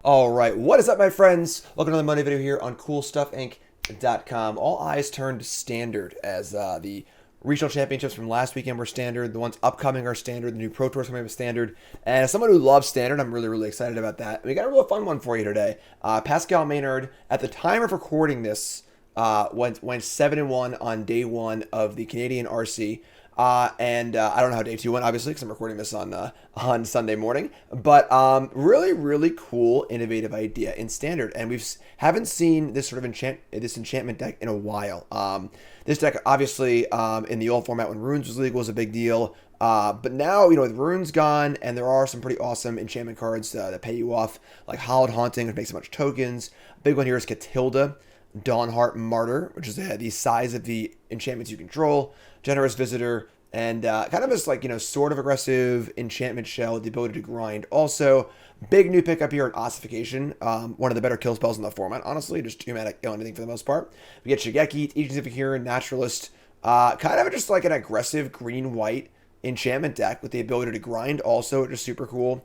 All right, what is up, my friends? Welcome to another Monday video here on CoolStuffInc.com. All eyes turned standard as the regional championships from last weekend were standard. The ones upcoming are standard. The new Pro Tours coming up is standard. And as someone who loves standard, I'm really excited about that. We got a real fun one for you today. Pascal Maynard, at the time of recording this, went 7-1 on day one of the Canadian RC. I don't know how day two went, obviously, because I'm recording this on Sunday morning. But really cool, innovative idea in standard, and haven't seen this sort of enchantment deck in a while. This deck, obviously, in the old format when Runes was legal, was a big deal. But now, with Runes gone, and there are some pretty awesome enchantment cards that pay you off, like Hallowed Haunting, which makes a bunch of tokens. Big one here is Katilda, Dawnhart, Martyr, which is the size of the enchantments you control, Generous Visitor, and kind of this sort of aggressive enchantment shell with the ability to grind. Also, big new pickup here at Ossification, one of the better kill spells in the format, honestly, just 2-mana kill anything for the most part. We get Shigeki, Kirin Naturalist, kind of just like an aggressive green-white enchantment deck with the ability to grind, also just super cool.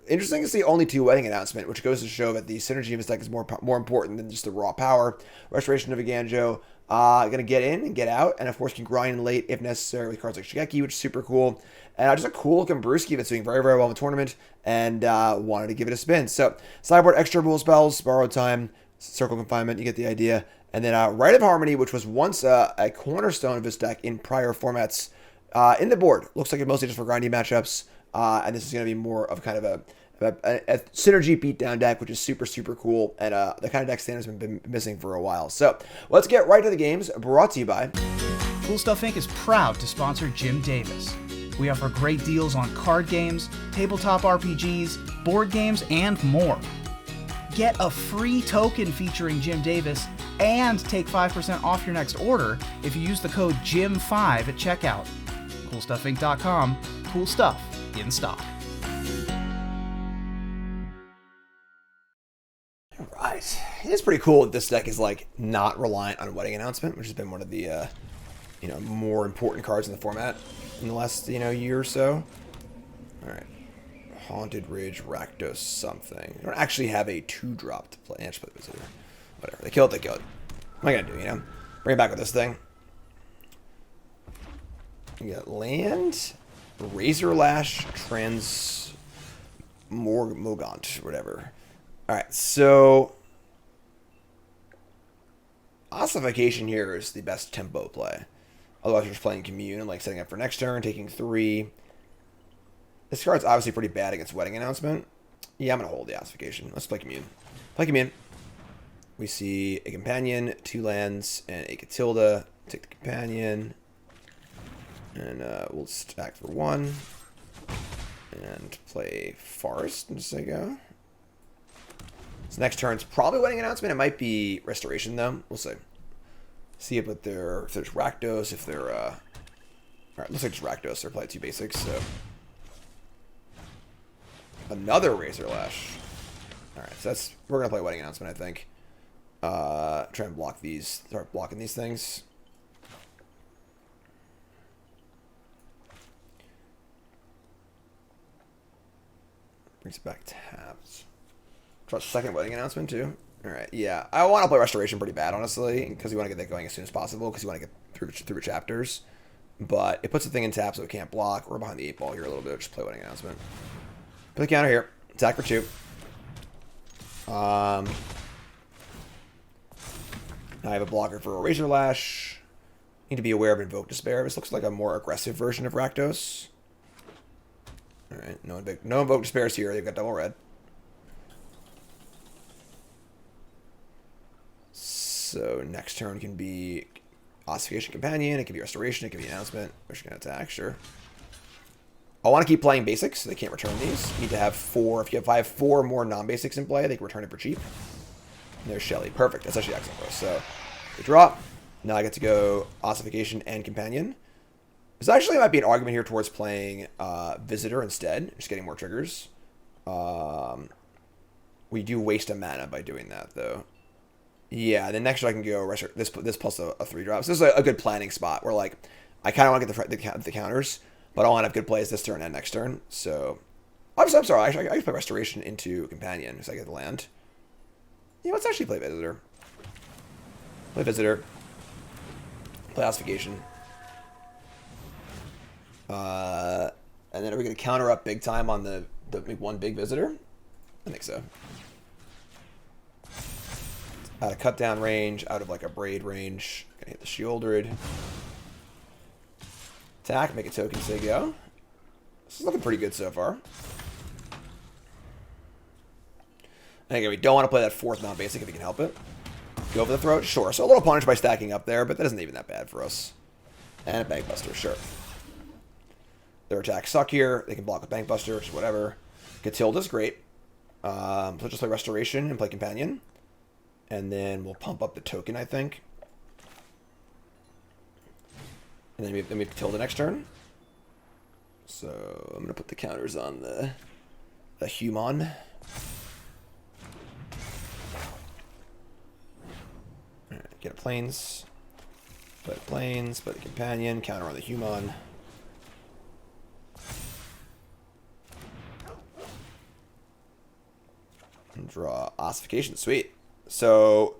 Interesting to see only 2 wedding announcement, which goes to show that the synergy of this deck is more important than just the raw power. Restoration of Eiganjo, gonna get in and get out, and of course can grind late if necessary with cards like Shigeki, which is super cool. And just a cool looking Brewski that's doing very well in the tournament, and wanted to give it a spin. So Sideboard, extra rule spells, Borrowed Time, Circle of Confinement, you get the idea. And then Rite of Harmony, which was once a cornerstone of this deck in prior formats, in the board. Looks like it's mostly just for grinding matchups. And this is going to be more of kind of a synergy beatdown deck, which is super cool, and the kind of deck standard's been missing for a while. So let's get right to the games, brought to you by Cool Stuff Inc. is proud to sponsor Jim Davis. We offer great deals on card games, tabletop RPGs, board games, and more. Get a free token featuring Jim Davis and take 5% off your next order if you use the code JIM5 at checkout. CoolStuffInc.com. Cool stuff in stock. Right. It's pretty cool that this deck is not reliant on wedding announcement, which has been one of the more important cards in the format in the last year or so. All right. Haunted Ridge, Rakdos something. They don't actually have a 2-drop to play. Just play the Visitor. Whatever. They kill it, they kill it. What am I gonna do, Bring it back with this thing. You got land, Razor Lash, Mogant, whatever. Alright, so Ossification here is the best tempo play. Otherwise, you're just playing Commune and setting up for next turn, taking 3. This card's obviously pretty bad against Wedding Announcement. Yeah, I'm gonna hold the Ossification. Let's play Commune. Play Commune. We see a Companion, 2 lands, and a Katilda. Take the Companion. And we'll stack for 1. And play Forest in just a go. So next turn's probably Wedding Announcement. It might be Restoration, though. We'll see. See if there's Rakdos, if they're... Alright, looks like just Rakdos. They're playing 2 basics, so... Another Razor Lash. Alright, so we're going to play Wedding Announcement, I think. Try and block these. Start blocking these things. Brings it back tapped. Try a second Wedding Announcement, too. Alright, yeah. I want to play Restoration pretty bad, honestly, because you want to get that going as soon as possible, because you want to get through chapters. But it puts the thing in tap so it can't block. We're behind the 8 ball here a little bit. Just play Wedding Announcement. Put the counter here. Attack for 2. Now I have a blocker for a Razor Lash. Need to be aware of Invoke Despair. This looks like a more aggressive version of Rakdos. Alright, no Invoke Despairs here. They've got double red. So next turn can be Ossification Companion. It can be Restoration. It can be Announcement. We're just going to attack, sure. I want to keep playing basics, so they can't return these. You need to have 4. If you have 4 more non-basics in play, they can return it for cheap. And there's Shelly. Perfect. That's actually excellent for us. So we drop. Now I get to go Ossification and Companion. This actually might be an argument here towards playing Visitor instead. Just getting more triggers. We do waste a mana by doing that, though. Yeah, then next turn I can go this plus a 3-drop. So this is a good planning spot where, I kind of want to get the counters, but I want to have good plays this turn and next turn. So I'm sorry. I can play Restoration into Companion because I get the land. Yeah, let's actually play Visitor. Play Visitor. Play Ossification. And then are we going to counter up big time on the one big Visitor? I think so. Out of cut down range, out of like a braid range. Gonna hit the Shieldred. Attack, make a token, say go. This is looking pretty good so far. And again, we don't want to play that fourth non-basic if we can help it. Go for the throat, sure. So a little punish by stacking up there, but that isn't even that bad for us. And a Bankbuster, sure. Their attacks suck here. They can block with Bankbuster, just whatever. Katilda's great. So just play Restoration and play Companion. And then we'll pump up the token, I think. And then we have Katilda next turn. So I'm going to put the counters on the Human. Alright, get a Plains. Play the Plains, play the Companion, counter on the Human. And draw Ossification, sweet. So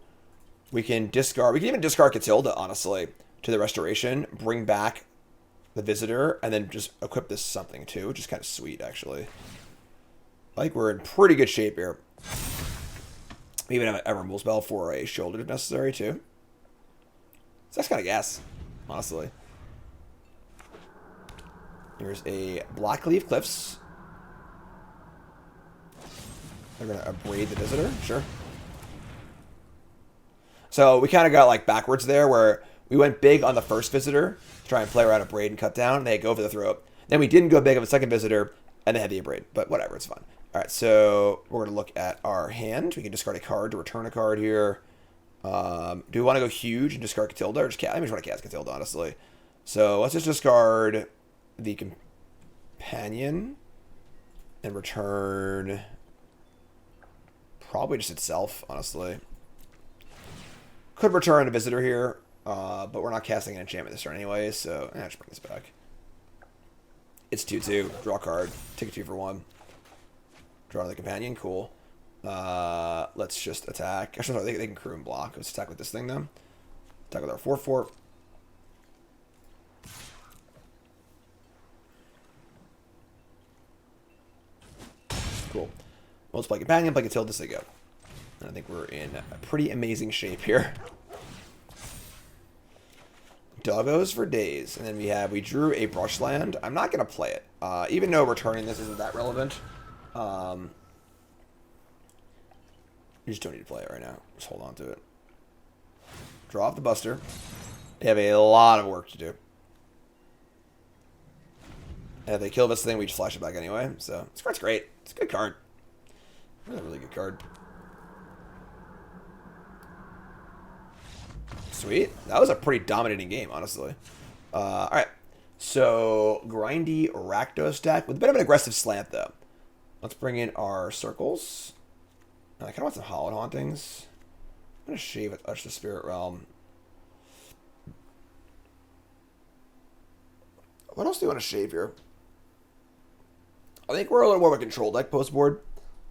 we can discard, we can even discard Katilda, honestly, to the Restoration, bring back the Visitor, and then just equip this something too, which is kind of sweet, actually. I think we're in pretty good shape here. We even have a removal spell for a shoulder if necessary, too. So that's kind of gas, honestly. Here's a Blackleaf Cliffs. They're going to braid the Visitor, sure. So we kind of got like backwards there where we went big on the first Visitor to try and play around a braid and cut down. They go for the throat. Then we didn't go big on the second Visitor and they had the braid. But whatever, it's fine. All right, so we're going to look at our hand. We can discard a card to return a card here. Do we want to go huge and discard Katilda or just cast? I just want to cast Katilda, honestly. So let's just discard the Companion and return probably just itself, honestly. Could return a Visitor here, but we're not casting an enchantment this turn anyway, so just bring this back. It's 2/2. Draw a card. Take a 2 for 1. Draw the Companion. Cool. Let's just attack. Actually, no, they can crew and block. Let's attack with this thing, though. Attack with our 4/4. Cool. Well, let's play Companion, play Katilda, so go. I think we're in a pretty amazing shape here. Doggos for days. And then we drew a Brushland. I'm not going to play it. Even though returning this isn't that relevant. You just don't need to play it right now. Just hold on to it. Draw off the Buster. They have a lot of work to do. And if they kill this thing, we just flash it back anyway. So this card's great. It's a good card. Really, really good card. Sweet. That was a pretty dominating game, honestly. Alright. So, grindy Rakdos deck with a bit of an aggressive slant, though. Let's bring in our circles. I kind of want some Hallowed Hauntings. I'm going to shave it, Touch the Spirit Realm. What else do you want to shave here? I think we're a little more of a control deck post-board,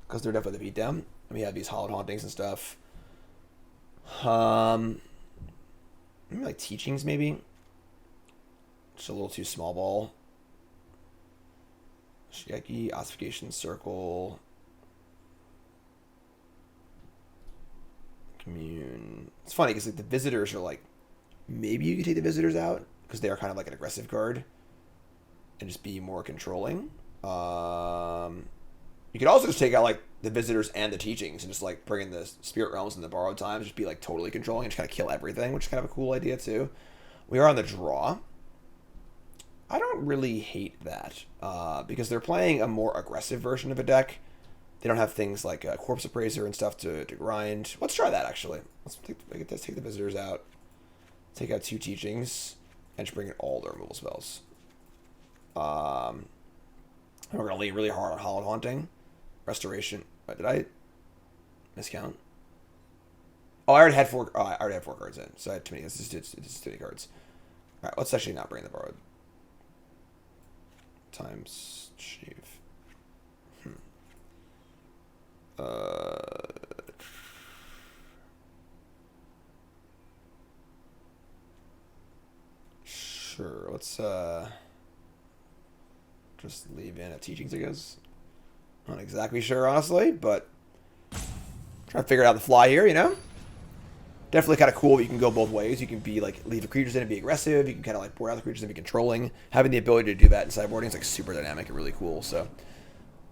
because they're definitely the beatdown. And we have these Hallowed Hauntings and stuff. Maybe like Teachings, maybe. Just a little too small ball. Shigeki, Ossification, Circle. Commune. It's funny because like the Visitors are like, maybe you could take the Visitors out because they are kind of like an aggressive card and just be more controlling. You could also just take out like the Visitors and the Teachings and just like bring in the Spirit Realms and the Borrowed Times, just be like totally controlling and just kind of kill everything, which is kind of a cool idea too. We are on the draw. I don't really hate that because they're playing a more aggressive version of a deck. They don't have things like Corpse Appraiser and stuff to grind. Let's try that actually. Let's take the Visitors out, take out 2 Teachings, and just bring in all their removal spells. And we're gonna lean really hard on Hallowed Haunting. Restoration. Did I miscount? Oh, I already had 4. Oh, I already had 4 cards in, so I had too many. It's just too many cards. All right, let's actually not bring the borrowed times shave. Sure, let's just leave in a teachings, I guess. Not exactly sure, honestly, but trying to figure it out on the fly here, you know? Definitely kind of cool. You can go both ways. You can be like leave the creatures in and be aggressive. You can kind of like board out the creatures and be controlling. Having the ability to do that in sideboarding is like super dynamic and really cool. So,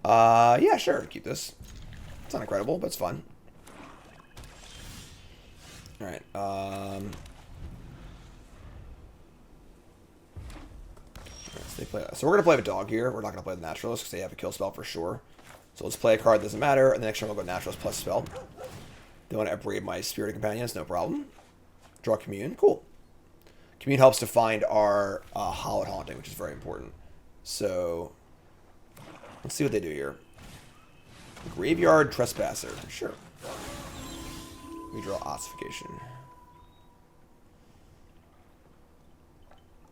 yeah, sure, keep this. It's not incredible, but it's fun. All right. So we're gonna play with dog here. We're not gonna play the naturalist because they have a kill spell for sure. So let's play a card that doesn't matter, and the next turn we'll go naturalist plus spell. They want to upgrade my Spirit of Companions, no problem. Draw Commune, cool. Commune helps to find our Hallowed Haunting, which is very important. So, let's see what they do here. Graveyard Trespasser, sure. We draw Ossification.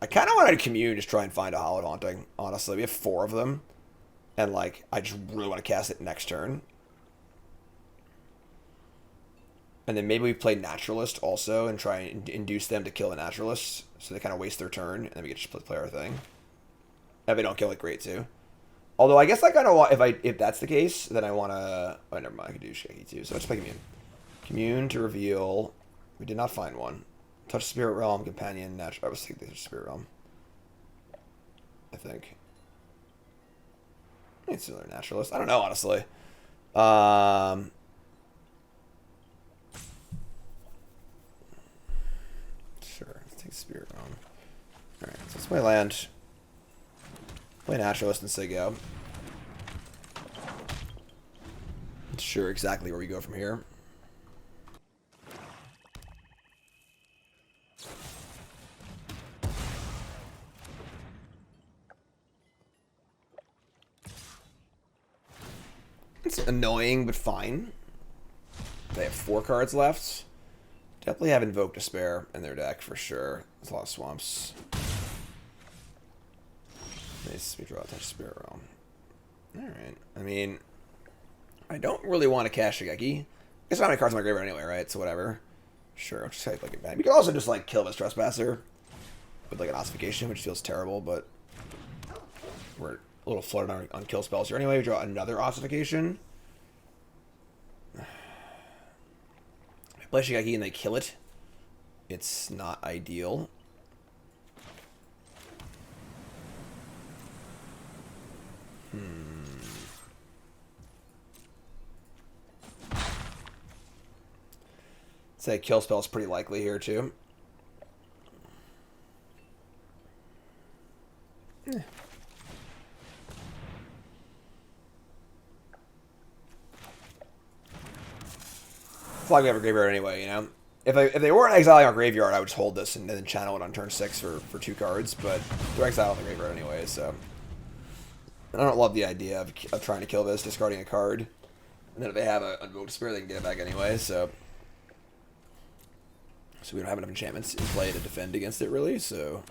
I kind of wanted to Commune, just try and find a Hallowed Haunting, honestly. We have 4 of them, and like, I just really want to cast it next turn. And then maybe we play Naturalist also and try and induce them to kill the Naturalist. So they kind of waste their turn, and then we get to just play our thing. If they don't kill it, great too. Although I guess I kind of want, if that's the case, then I want to... Oh, never mind, I could do Shigeki too. So let's play Commune. Commune to reveal... We did not find one. Touch Spirit Realm, Companion, Natural... I was thinking Touch Spirit Realm. I think. It's another Naturalist. I don't know, honestly. Spirit Realm. Alright, so let's play land. Play Naturalist and say go. Not sure exactly where we go from here. It's annoying, but fine. They have 4 cards left. Definitely have Invoke Despair in their deck for sure. There's a lot of swamps. Nice, we draw a Touch Spirit Realm. Alright. I mean, I don't really want to cast Shigeki. There's not many cards in my graveyard anyway, right? So whatever. Sure, I'll just take like a bad. We can also just like kill this Trespasser with like an Ossification, which feels terrible, but we're a little flooded on kill spells here. Anyway, we draw another Ossification. Play Shigeki and they kill it. It's not ideal. Say kill spell is pretty likely here too. It's like we have a graveyard anyway, you know? If they weren't exiling our graveyard, I would just hold this and then channel it on turn 6 for 2 cards, but they're exiling the graveyard anyway, so... I don't love the idea of trying to kill this, discarding a card. And then if they have a Unvoke Despair, they can get it back anyway, so... So we don't have enough enchantments in play to defend against it, really, so...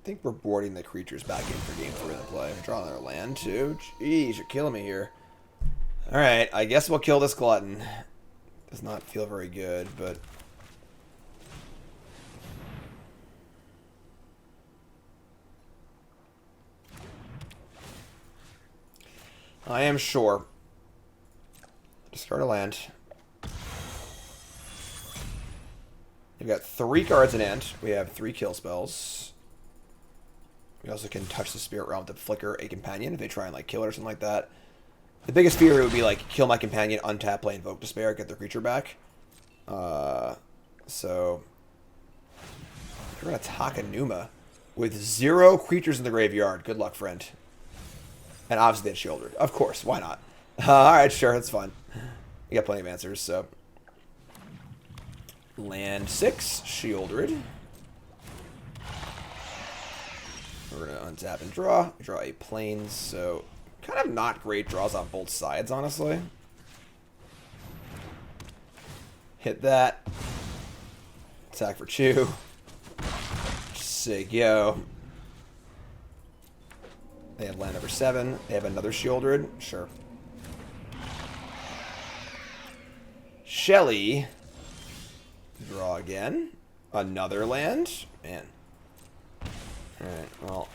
I think we're boarding the creatures back in for game 3 of the play. Draw another land, too. Jeez, you're killing me here. Alright, I guess we'll kill this Glutton. Does not feel very good, but... I am sure. Discard a land. We've got 3 cards in hand. We have 3 kill spells. We also can touch the Spirit Realm to flicker a companion if they try and like kill it or something like that. The biggest fear would be like kill my companion, untap, play Invoke Despair, get their creature back. So we're gonna Takanuma with 0 creatures in the graveyard. Good luck, friend. And obviously they had Shieldred. Of course, why not? Alright, sure, that's fun. We got plenty of answers, so. Land 6, Shieldred. We're going to untap and draw. We draw a Plains, so kind of not great draws on both sides, honestly. Hit that. Attack for 2. say go. They have land number 7. They have another Shieldred. Sure. Shelly. Draw again. Another land. Man. Alright, well.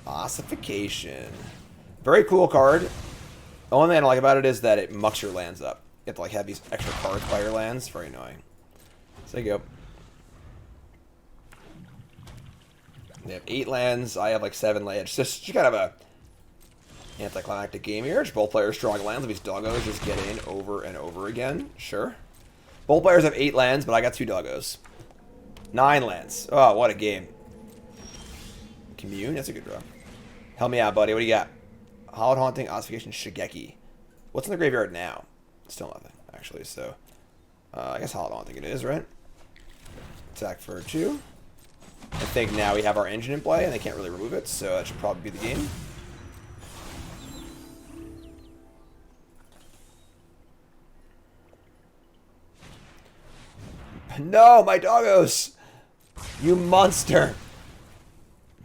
Ossification. Very cool card. The only thing I don't like about it is that it mucks your lands up. You have to like have these extra cards by your lands. Very annoying. So you go. They have 8 lands. I have like 7 lands. Just kind of a anticlimactic game here. Just both players drawing lands. If these doggos just get in over and over again. Sure. Both players have 8 lands, but I got 2 doggos. 9 lands. Oh, what a game. Commune? That's a good draw. Help me out, buddy. What do you got? Hallowed Haunting, Ossification, Shigeki. What's in the graveyard now? Still nothing, actually. So, I guess Hallowed Haunting it is, right? Attack for 2. I think now we have our engine in play, and they can't really remove it, so that should probably be the game. No, my doggos! You monster!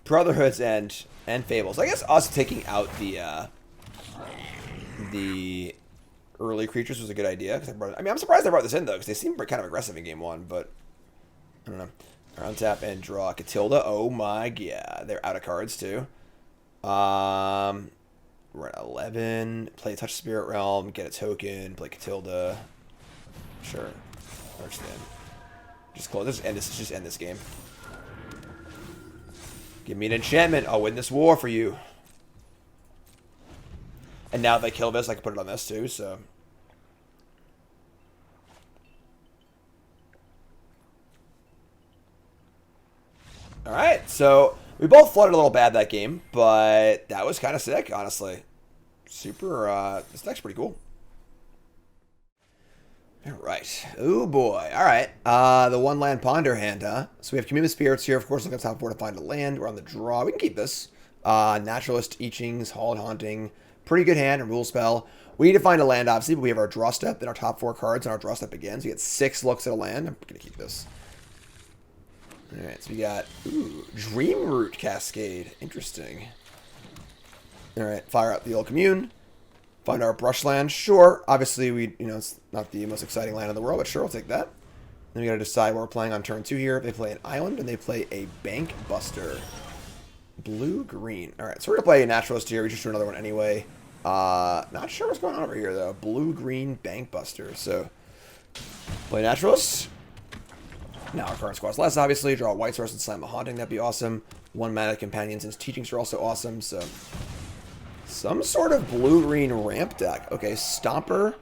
Brotherhood's End and Fables. I guess us taking out the early creatures was a good idea. I mean, I'm surprised they brought this in, though, because they seem kind of aggressive in game 1, but I don't know. Untap and draw Katilda. Oh my god. They're out of cards, too. We're at 11. Play Touch Spirit Realm. Get a token. Play Katilda. Sure. Understand. Just close. Just end this game. Give me an enchantment. I'll win this war for you. And now if they kill this, I can put it on this too, so. Alright, so we both flooded a little bad that game, but that was kind of sick, honestly. Super, this deck's pretty cool. Alright. Oh boy. Alright. The one land ponder hand, huh? So we have Commune Spirits here, of course, looking at top 4 to find a land. We're on the draw. We can keep this. Naturalist, I Ching's, Hallowed Haunting. Pretty good hand and rule spell. We need to find a land, obviously, but we have our draw step, then our top 4 cards, and our draw step again. So we get 6 looks at a land. I'm going to keep this. Alright, so we got, Dream Root Cascade. Interesting. Alright, fire up the old Commune. Find our Brushland. Sure. Obviously, it's not the most exciting land in the world, but sure, we'll take that. Then we got to decide what we're playing on turn 2 here. They play an island, and they play a Bank Buster. Blue-green. Alright, so we're going to play a Naturalist here. We just drew another one anyway. Not sure what's going on over here, though. Blue-green Bank Buster. So, play Naturalist. Now our current squad's less, obviously. Draw a White Source and Slam a Haunting. That'd be awesome. 1 mana Companions and Teachings are also awesome, so. Some sort of blue-green ramp deck. Okay, Stomper,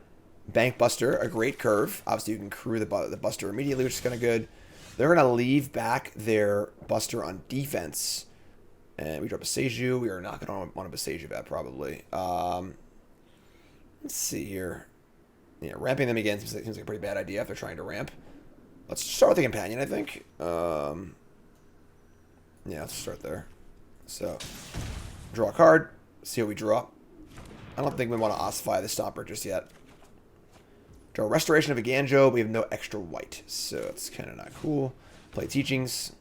Bank Buster, a great curve. Obviously, you can crew the Buster immediately, which is kind of good. They're going to leave back their Buster on defense. And we draw Boseiju. We are not going to want a Boseiju that, probably. Let's see here. Yeah, ramping them again seems like a pretty bad idea if they're trying to ramp. Let's start with the Companion, I think. Yeah, let's start there. So, draw a card. See what we draw. I don't think we want to ossify the Stomper just yet. Draw Restoration of Eiganjo. We have no extra white, so it's kind of not cool. Play Teachings.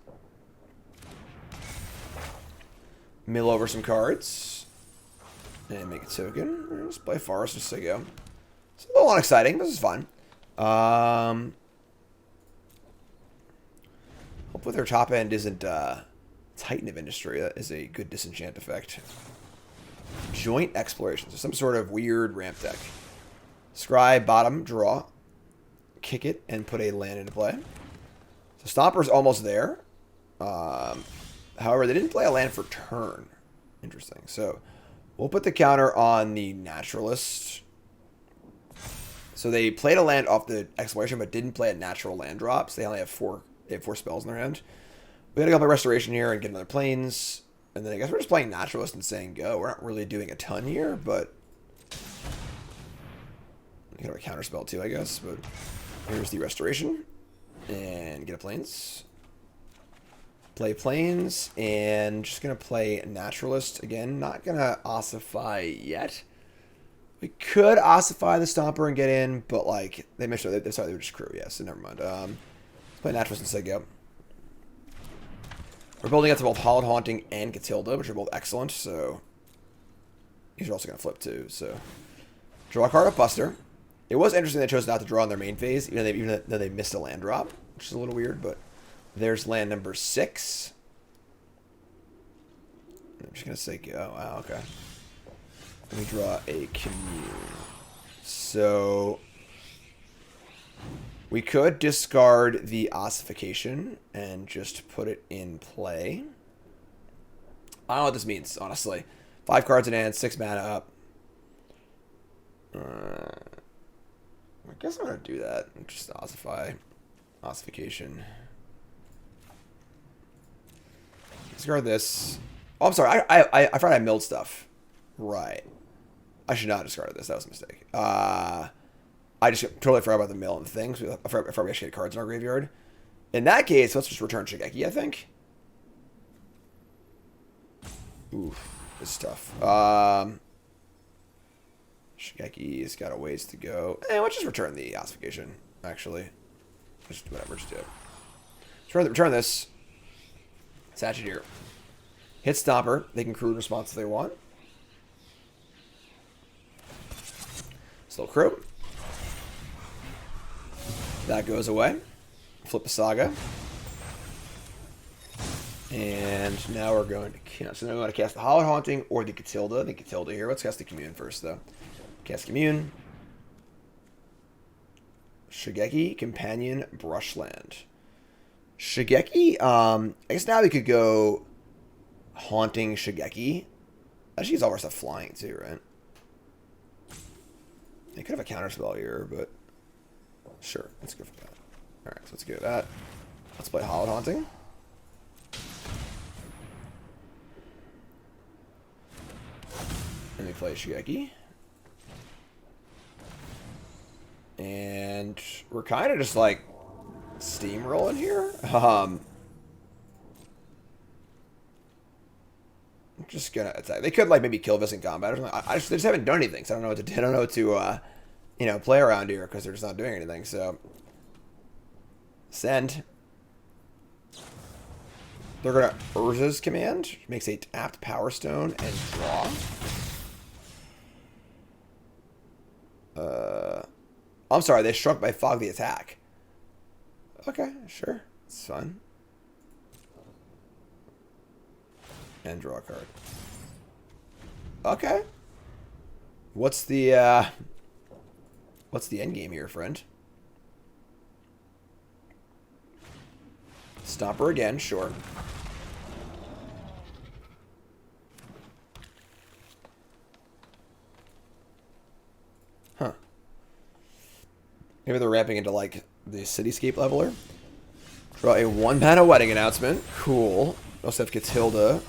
Mill over some cards. And make a token. Let's play Forest just to go. It's a little unexciting. This is fun. Hopefully their top end isn't Titan of Industry. That is a good disenchant effect. Joint Exploration. So some sort of weird ramp deck. Scry, bottom, draw. Kick it, and put a land into play. So Stomper's almost there. However, they didn't play a land for turn. Interesting. So we'll put the counter on the Naturalist. So they played a land off the Exploration, but didn't play a natural land drop. So they only have 4 spells in their hand. We gotta go play Restoration here and get another Plains. And then I guess we're just playing Naturalist and saying go. We're not really doing a ton here, but we got a counter spell too, I guess. But here's the Restoration. And get a Plains. Play Plains. And just going to play Naturalist. Again, not going to ossify yet. We could ossify the Stomper and get in, but like, they mentioned they were just crew, yeah, so never mind. Let's play Naturalist and say go. We're building up to both Hallowed Haunting and Katilda, which are both excellent, so these are also going to flip too, so draw a card of Buster. It was interesting they chose not to draw in their main phase, even though they missed a land drop, which is a little weird, but there's land number 6. I'm just going to say go. Oh, wow, okay. Let me draw a Commune. So we could discard the Ossification and just put it in play. I don't know what this means, honestly. 5 cards in hand, 6 mana up. I guess I'm going to do that. Just Ossification. Discard this. Oh, I'm sorry. I forgot I milled stuff. Right. I should not have discarded this. That was a mistake. I just totally forgot about the mill and the things. I forgot we actually had cards in our graveyard. In that case, let's just return Shigeki, I think. Oof. This is tough. Shigeki's got a ways to go. Let's just return the Ossification, actually. Just whatever, just do it. Return this. Sagittaire. Hit Stomper. They can crew in response if they want. Slow crew. That goes away. Flip a Saga. And now we're going to cast. So now we want to cast the Hallowed Haunting or the Katilda. The Katilda here. Let's cast the Commune first, though. Cast Commune. Shigeki, Companion, Brushland. Shigeki, I guess now we could go Haunting Shigeki. Actually, use all our stuff flying, too, right? They could have a counter spell here, but sure, let's go for that. Alright, so let's go with that. Let's play Hallowed Haunting. And we play Shigeki. And we're kind of just like steamrolling here. I'm just gonna attack. They could like maybe kill this in combat or something. They just haven't done anything, so I don't know what to. I don't know what to play around here because they're just not doing anything. So send. They're gonna Urza's Command, which makes a tapped Power Stone and draw. I'm sorry, they struck by Fog the attack. Okay, sure. It's fun. And draw a card. Okay. What's the end game here, friend? Stomper again, sure. Huh. Maybe they're ramping into like the Cityscape leveler. Draw a 1-mana Wedding Announcement. Cool. We also have Katilda.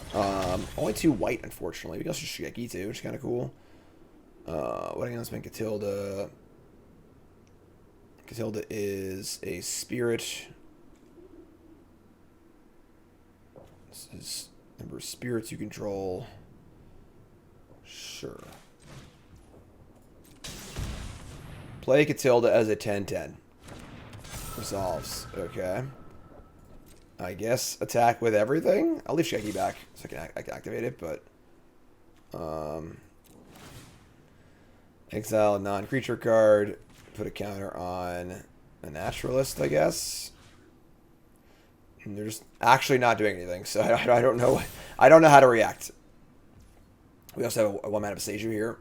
Only 2 white, unfortunately. We also have Shigeki too, which is kind of cool. Wedding Announcement, Katilda. Katilda is a spirit. This is number of spirits you control. Sure. Play Katilda as a 10/10. Resolves. Okay. I guess attack with everything. I'll leave Shigeki back so I can activate it, but exile a non-creature card. Put a counter on a Naturalist, I guess. And they're just actually not doing anything, so I don't know. I don't know how to react. We also have a 1-mana Boseiju here.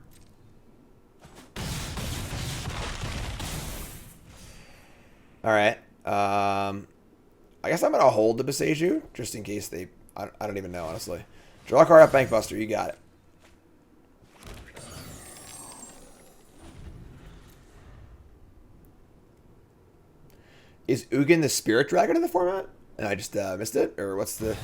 All right. I guess I'm gonna hold the Boseiju just in case they. I don't even know, honestly. Draw a card up, Bank Buster. You got it. Is Ugin the Spirit Dragon in the format? And I just missed it? Or what's the...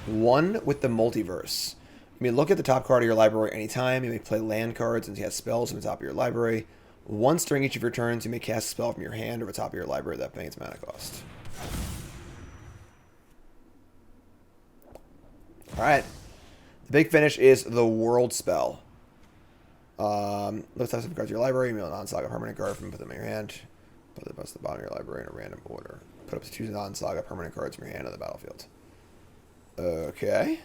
One with the Multiverse. You may look at the top card of your library anytime. You may play land cards and cast spells from the top of your library. Once during each of your turns, you may cast a spell from your hand or the top of your library that paying its mana cost. Alright. The big finish is the World Spell. Let's have some cards in your library. You may non-saga permanent card from put them in your hand. Put the best at the bottom of your library in a random order. Put up to 2 non-saga permanent cards from your hand on the battlefield. Okay.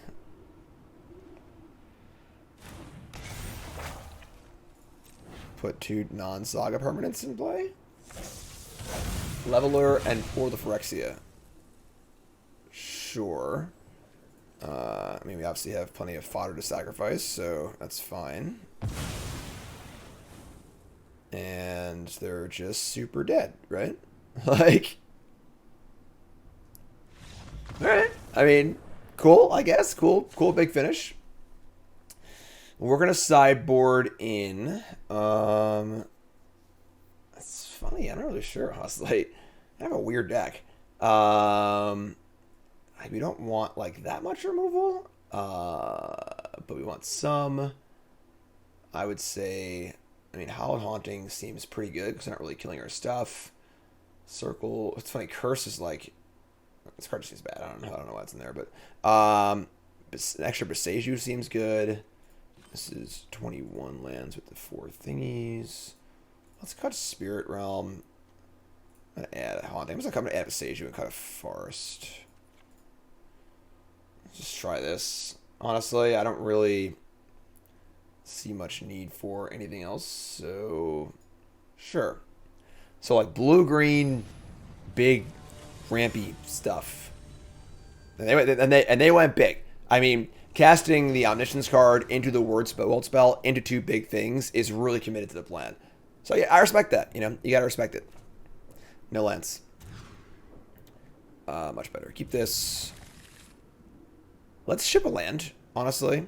Put 2 non-saga permanents in play. Leveler and for the Phyrexia. Sure. I mean, we obviously have plenty of fodder to sacrifice, so that's fine. And they're just super dead, right? Like... Alright. I mean, cool, I guess. Cool big finish. We're going to sideboard in. It's funny. I'm not really sure, honestly. I have a weird deck. We don't want, like, that much removal. But we want some. I would say... I mean, Hallowed Haunting seems pretty good because they're not really killing our stuff. Circle... It's funny. Curse is, like... This card just seems bad. I don't know what's in there, but... extra Boseiju seems good. This is 21 lands with the 4 thingies. Let's cut Spirit Realm. I'm going to add a Haunting. I'm just going to add Boseiju and cut a Forest. Let's just try this. Honestly, I don't really see much need for anything else, so... Sure. So, like, blue-green, big, rampy stuff. And they went big. I mean... Casting the Omniscience card into the World spell into 2 big things is really committed to the plan. So yeah, I respect that. You know, you gotta respect it. No lands. Much better. Keep this. Let's ship a land, honestly,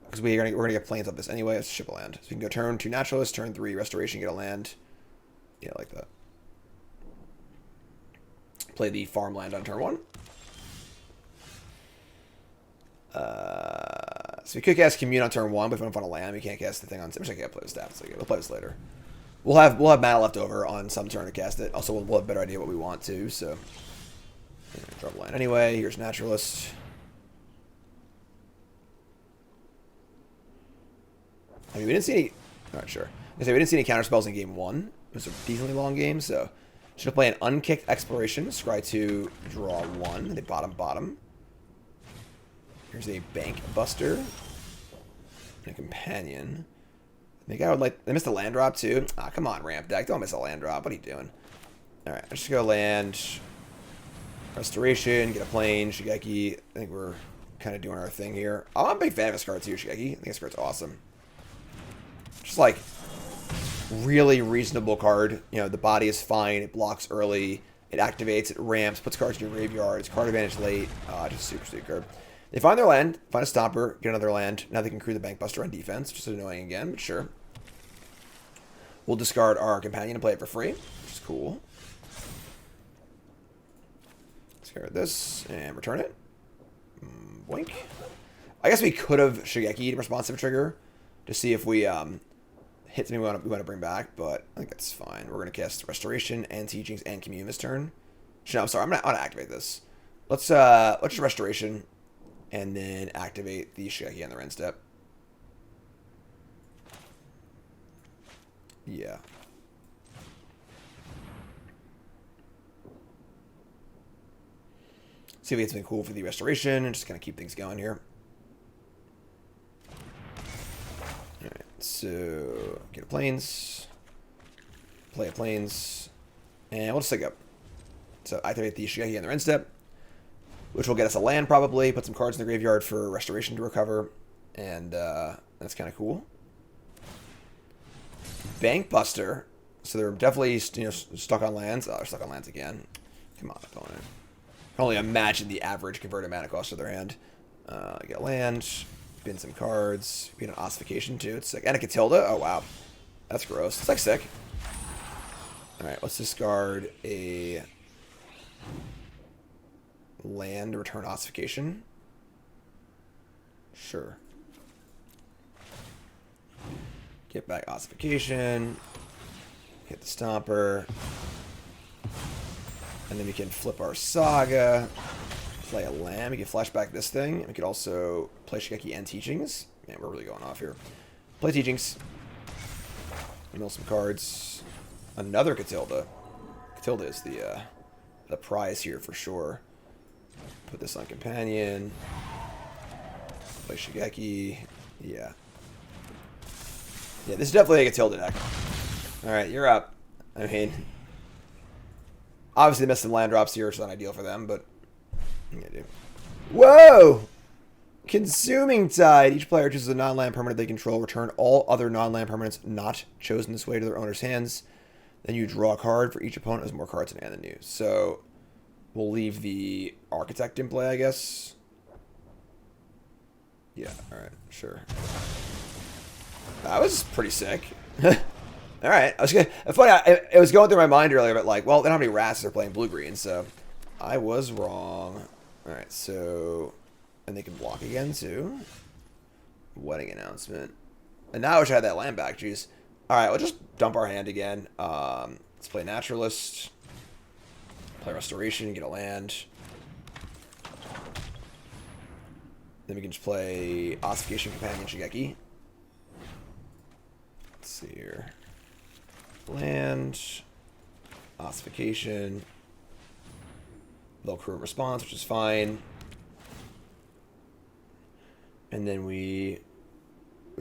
because we're gonna get planes of this anyway. Let's ship a land. So we can go turn 2 Naturalist, turn 3 Restoration, get a land. Yeah, like that. Play the farmland on turn 1. So we could cast Commune on turn 1, but if we don't find a land, we can't cast the thing on... I'm just gonna play the stats. So we'll play this later. We'll have mana left over on some turn to cast it. Also, we'll have a better idea what we want to. So, drop a land anyway. Here's Naturalist. I mean, we didn't see any... I'm not sure. We didn't see any counter spells in game 1. It was a decently long game, so should play an Unkicked Exploration. Scry 2, draw 1. They bottom. Here's a Bank Buster. And a Companion. I think I would like... They missed a land drop, too. Ah, come on, ramp deck. Don't miss a land drop. What are you doing? Alright, let's just go land. Restoration. Get a plane. Shigeki. I think we're kind of doing our thing here. Oh, I'm a big fan of this card, too, Shigeki. I think this card's awesome. Just, like, really reasonable card. You know, the body is fine. It blocks early. It activates. It ramps. Puts cards in your graveyard. It's card advantage late. Just super sweet card. They find their land, find a Stomper, get another land. Now they can crew the Bank Buster on defense, which is annoying again, but sure. We'll discard our Companion and play it for free, which is cool. Discard this and return it. Boink. I guess we could have Shigeki'd Responsive Trigger to see if we hit something we want to bring back, but I think that's fine. We're going to cast Restoration and Teachings and Commune this turn. No, I'm sorry, I'm going to activate this. Let's just Restoration. And then activate the Shigeki on the end step. Yeah. See if we get something cool for the Restoration and just kind of keep things going here. Alright, so get a Plains. Play a Plains. And we'll just take up. So activate the Shigeki on the end step, which will get us a land probably, put some cards in the graveyard for Restoration to recover, and that's kind of cool. Bank Buster, so they're definitely stuck on lands. Oh, they're stuck on lands again. Come on, opponent. I can only imagine the average converted mana cost of their hand. Get land, bin some cards, get an Ossification too. It's sick. And a Katilda. Oh wow, that's gross. It's like sick. All right, let's discard a land to return Ossification. Sure. Get back Ossification. Hit the Stomper. And then we can flip our Saga. Play a land. We can flashback this thing. And we could also play Shigeki and Teachings. Man, we're really going off here. Play Teachings. Mill some cards. Another Katilda. Katilda is the prize here for sure. Put this on Companion. Play Shigeki. Yeah. Yeah, this is definitely a Katilda deck. Alright, you're up. I mean, obviously they missed some land drops here, which is not ideal for them, but I'm gonna do. Whoa! Consuming Tide. Each player chooses a non-land permanent they control. Return all other non-land permanents not chosen this way to their owner's hands. Then you draw a card for each opponent who has more cards in hand than you. So we'll leave the Architect in play, I guess. Yeah, alright, sure. That was pretty sick. Alright, I was gonna, funny, it was going through my mind earlier, but like, well, they don't have any rats that are playing blue-green, so I was wrong. Alright, so, and they can block again, too. Wedding Announcement. And now I wish I had that land back, jeez. Alright, we'll just dump our hand again. Let's play Naturalist. Play Restoration, get a land. Then we can just play Ossification, Companion, Shigeki. Let's see here. Land. Ossification. Little current response, which is fine. And then we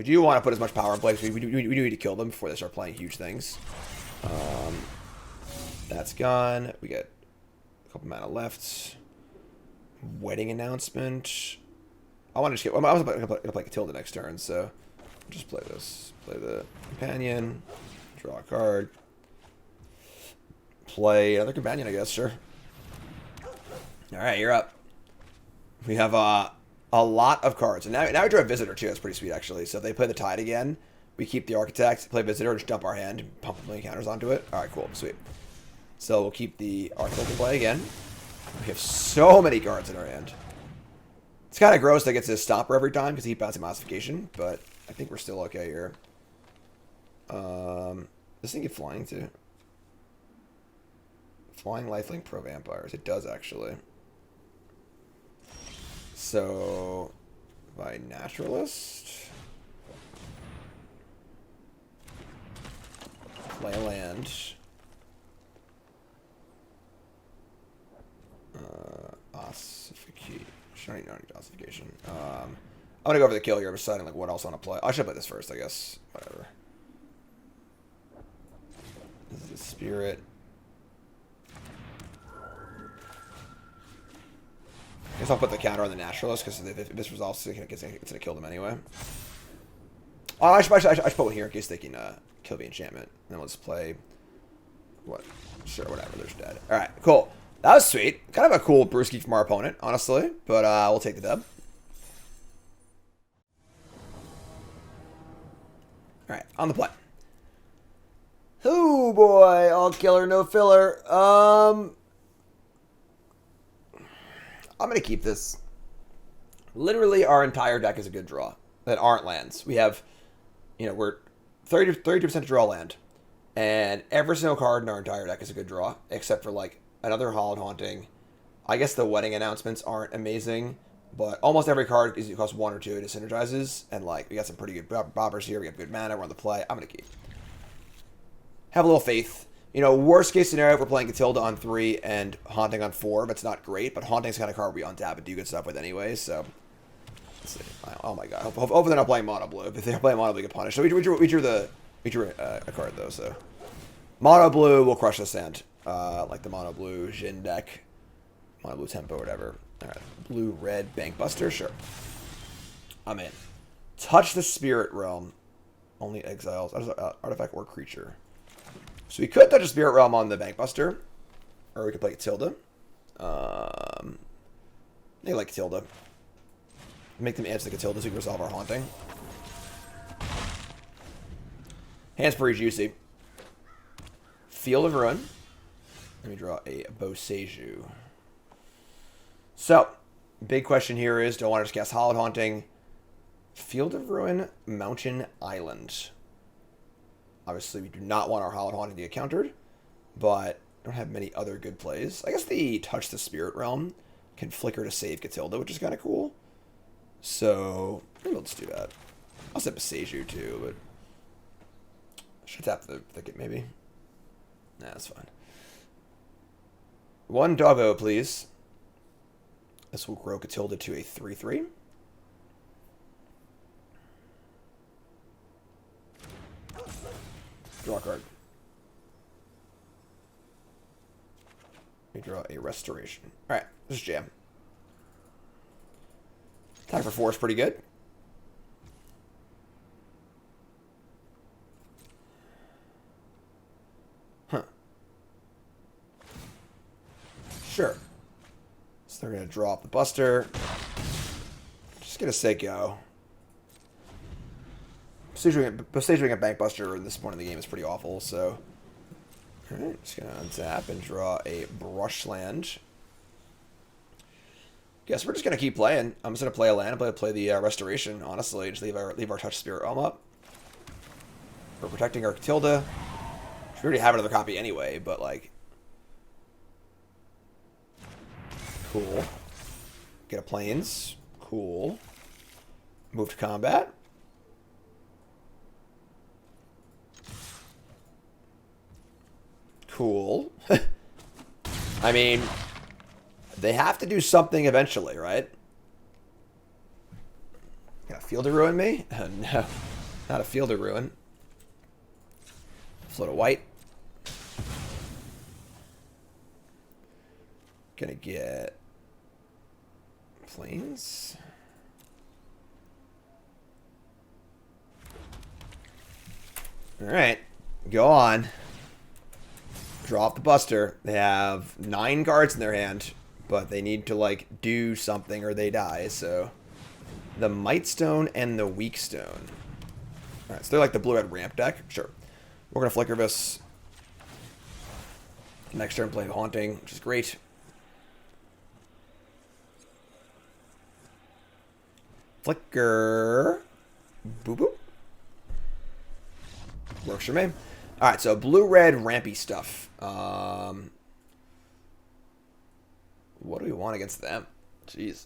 do want to put as much power in play, because we do need to kill them before they start playing huge things. That's gone. We got a couple mana left. Wedding Announcement. I want to just get. I was going to play Katilda next turn, so just play this. Play the Companion. Draw a card. Play another Companion, I guess. Sure. All right, you're up. We have a lot of cards, and now we draw a Visitor too. That's pretty sweet, actually. So if they play the Tide again, we keep the Architect. Play Visitor, just dump our hand, and pump a million counters onto it. All right, cool, sweet. So we'll keep the Architect in play again. We have so many cards in our hand. It's kind of gross that it gets a stopper every time because he bouncing Ossification, but I think we're still okay here. This thing get flying too. Flying Lifelink Pro Vampires. It does actually. So by Naturalist. Play a land. Ossification. I don't need Ossification. I'm gonna go for the kill here. I'm deciding like what else I want to play. I should play this first, I guess. Whatever. This is the Spirit. I guess I'll put the counter on the Naturalist because if this resolves, it's gonna kill them anyway. Oh, I should put one here in case they can kill the enchantment. Then we'll just play. What? Sure, whatever. They're just dead. All right, cool. That was sweet. Kind of a cool brewski from our opponent, honestly. But we'll take the dub. Alright, on the play. Oh boy, all killer, no filler. I'm going to keep this. Literally, our entire deck is a good draw that aren't lands. We have, we're 32% to draw land. And every single card in our entire deck is a good draw, except for, like, another Hallowed Haunting. I guess the Wedding Announcements aren't amazing, but almost every card costs 1 or 2. It synergizes, and like we got some pretty good bobbers here. We have good mana. We're on the play. I'm gonna keep. Have a little faith. Worst case scenario, if we're playing Katilda on 3 and Haunting on 4, but it's not great. But Haunting's the kind of card we untap and do good stuff with anyway. So let's see. Oh my god. Hopefully they're not playing mono blue. If they're playing mono blue, we get punished. So we drew a card though. So mono blue will crush this hand. Like the mono blue Jin deck, mono blue tempo, whatever. All right, blue red bank buster, sure. I'm in. Touch the Spirit Realm. Only exiles artifact or creature. So we could touch the Spirit Realm on the bank buster, or we could play Katilda. They like Katilda. Make them answer the Katilda so we can resolve our Haunting. Hand's pretty juicy. Field of Ruin. Let me draw a Boseiju. So, big question here is, do I want to just cast Hallowed Haunting? Field of Ruin, Mountain Island. Obviously, we do not want our Hallowed Haunting to get countered, but don't have many other good plays. I guess the Touch the Spirit Realm can flicker to save Katilda, which is kind of cool. So, maybe we'll just do that. I'll set Boseiju too, but should tap the Thicket maybe. Nah, that's fine. One doggo, please. This will grow Katilda to a 3/3. Draw a card. We draw a Restoration. Alright, this is jam. Attack for 4 is pretty good. Huh. Sure. So they're going to draw up the Buster. Just going to say go. Boseiju a Bank Buster at this point in the game is pretty awful, so... Alright, just going to untap and draw a Brushland. Guess we're just going to keep playing. I'm just going to play a land and play the Restoration, honestly. Just leave our Touch Spirit Realm up. We're protecting our Katilda. We already have another copy anyway, but like... Cool. Get a Plains. Cool. Move to combat. Cool. I mean, they have to do something eventually, right? Got a Field of Ruin me? Oh, no. Not a Field of Ruin. Float a white. Gonna get Plains. Alright. Go on. Draw off the Buster. They have 9 cards in their hand, but they need to, like, do something or they die, so... The Might Stone and the Weak Stone. Alright, so they're like the blue-red ramp deck. Sure. We're going to Flicker this. Next turn, play Haunting, which is great. Flicker. Boop boop. Works for me. Alright, so blue-red rampy stuff. What do we want against them? Jeez.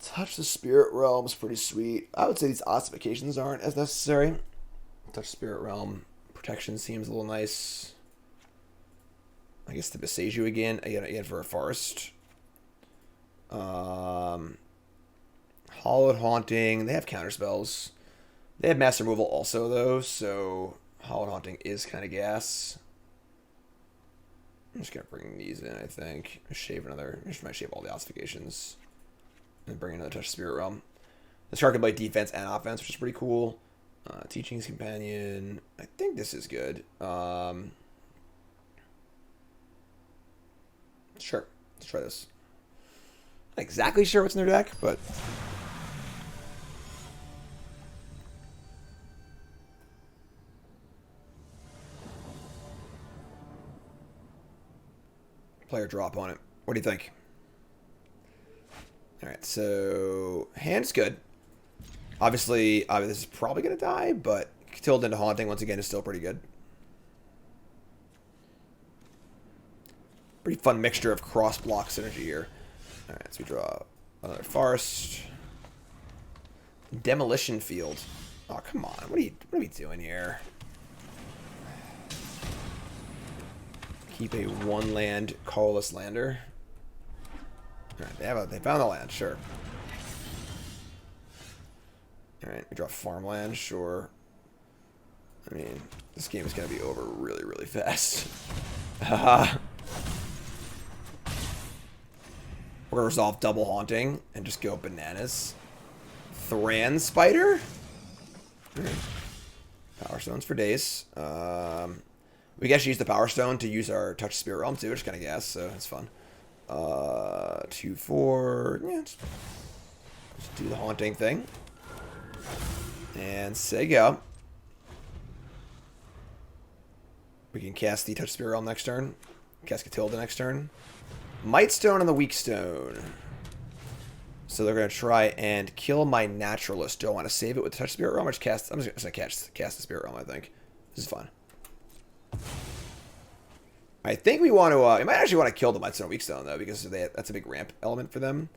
Touch the Spirit Realm is pretty sweet. I would say these Ossifications aren't as necessary. Touch Spirit Realm. Protection seems a little nice. I guess the Boseiju again for a forest. Hallowed Haunting. They have counterspells. They have mass removal also, though, so Hallowed Haunting is kind of gas. I'm just going to bring these in, I think. Shave another. I just might shave all the Ossifications. And bring another Touch Spirit Realm. This card can play defense and offense, which is pretty cool. Teaching's Companion. I think this is good. Sure. Let's try this. Not exactly sure what's in their deck, but... Player drop on it. What do you think? Alright, so... Hand's good. Obviously, this is probably going to die, but Katilda into Haunting, once again, is still pretty good. Pretty fun mixture of cross-block synergy here. Alright, so we draw another Forest. Demolition Field. Oh, come on. What are we doing here? Keep a 1-land colorless lander. Alright, they found the land, sure. Alright, we draw farmland, sure. I mean, this game is going to be over really, really fast. We're going to resolve double Haunting and just go bananas. Thran Spider? Power Stones for days. We can actually use the Power Stone to use our Touch Spirit Realm too, which is kind of gas, so it's fun. 2/4. Yeah, just do the Haunting thing. And say go. We can cast the Touch Spirit Realm next turn. Cast Katilda next turn. Might Stone and the Weak Stone. So they're going to try and kill my Naturalist. Do I want to save it with the Touch Spirit Realm or just cast? I'm just going to cast the Spirit Realm, I think. This is fun. I think we want to... we might actually want to kill the Might Stone and Weak Stone, though, because that's a big ramp element for them.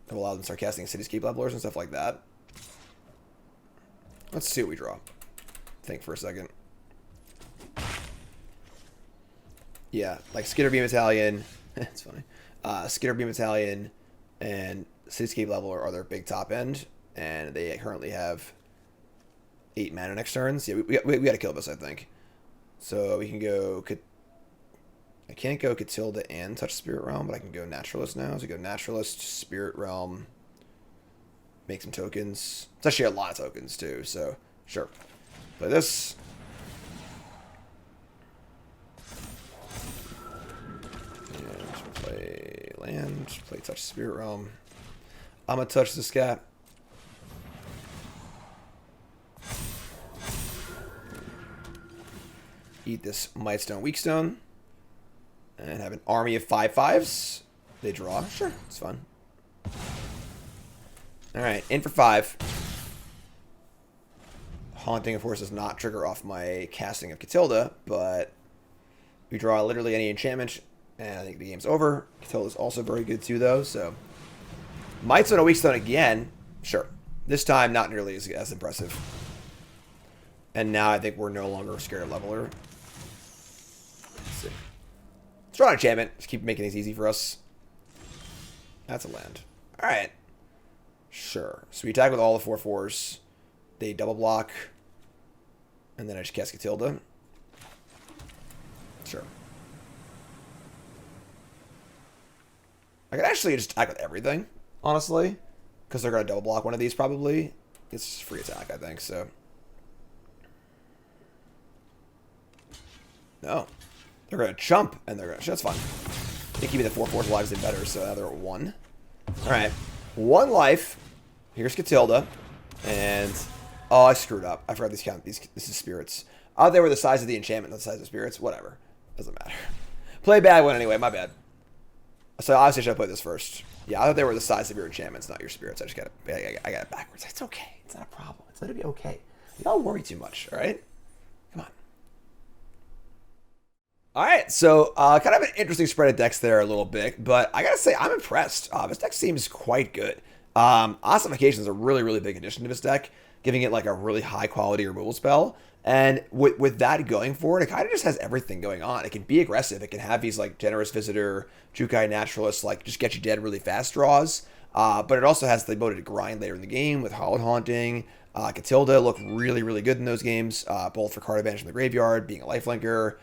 It'll allow them to start casting Cityscape levelers and stuff like that. Let's see what we draw. Think for a second. Yeah, like Skitter Beam Battalion, That's funny. Skitter Beam Battalion and Cityscape Leveler are their big top end, and they currently have 8 mana next turns. Yeah, we got to kill this, I think. So we can go... I can't go Katilda and touch Spirit Realm, but I can go Naturalist now. So we go Naturalist, Spirit Realm, make some tokens. It's actually a lot of tokens, too, so sure. Play this. And play land, play touch Spirit Realm. I'm going to touch this guy. Eat this Mightstone, Weakstone. And have an army of 5/5s. They draw. Sure, it's fun. Alright, in for 5. Haunting, of course, does not trigger off my casting of Katilda, but we draw literally any enchantment, and I think the game's over. Katilda's also very good too, though, so... Mightstone, Weakstone again. Sure. This time, not nearly as impressive. And now I think we're no longer scared of Leveler. Let's see. Draw an enchantment. Just keep making these easy for us. That's a land. Alright. Sure. So we attack with all the 4/4s. They double block. And then I just cast Katilda. Sure. I could actually just attack with everything, honestly. Because they're going to double block one of these probably. It's free attack, I think, so. No. They're going to chump, and they're going to... That's fine. They keep me the 4/4 lives in better, so now they're at 1. Alright. 1 life. Here's Katilda. And... Oh, I screwed up. I forgot these count. This is spirits. Out there were the size of the enchantment, not the size of spirits. Whatever. Doesn't matter. Play a bad one anyway. My bad. So obviously I should have played this first. Yeah, I thought they were the size of your enchantments, not your spirits. I just got it. I got it backwards. It's okay. It's not a problem. It's going to be okay. Y'all worry too much, all right? Come on. All right, so kind of an interesting spread of decks there a little bit, but I got to say I'm impressed. This deck seems quite good. Ossification is a really, really big addition to this deck, giving it like a really high-quality removal spell. And with that going for it, it kind of just has everything going on. It can be aggressive. It can have these like Generous Visitor, Jukai Naturalist, like just get you dead really fast draws. But it also has the ability to grind later in the game with Hallowed Haunting. Katilda looked really, really good in those games, both for card advantage from the graveyard, being a lifelinker.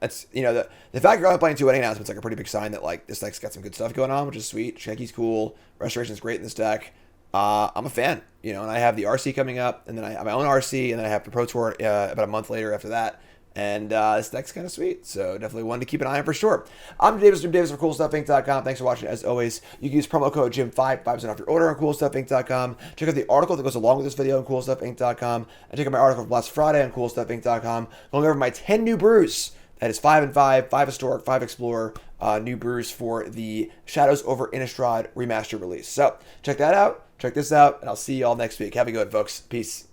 It's, you know, the fact you're only playing 2 wedding announcements like a pretty big sign that like this deck's got some good stuff going on, which is sweet. Shigeki's cool. Restoration's great in this deck. I'm a fan, you know, and I have the RC coming up, and then I have my own RC, and then I have the Pro Tour about a month later after that. And this deck's kind of sweet, so definitely one to keep an eye on for sure. I'm Jim Davis from CoolStuffInc.com. Thanks for watching. As always, you can use promo code Jim5, 5% off your order on CoolStuffInc.com. Check out the article that goes along with this video on CoolStuffInc.com, and check out my article from last Friday on CoolStuffInc.com, going over my 10 new brews. That is 5 and 5, 5 Historic, 5 Explorer, new brews for the Shadows over Innistrad remaster release. So check that out. Check this out, and I'll see you all next week. Have a good one, folks. Peace.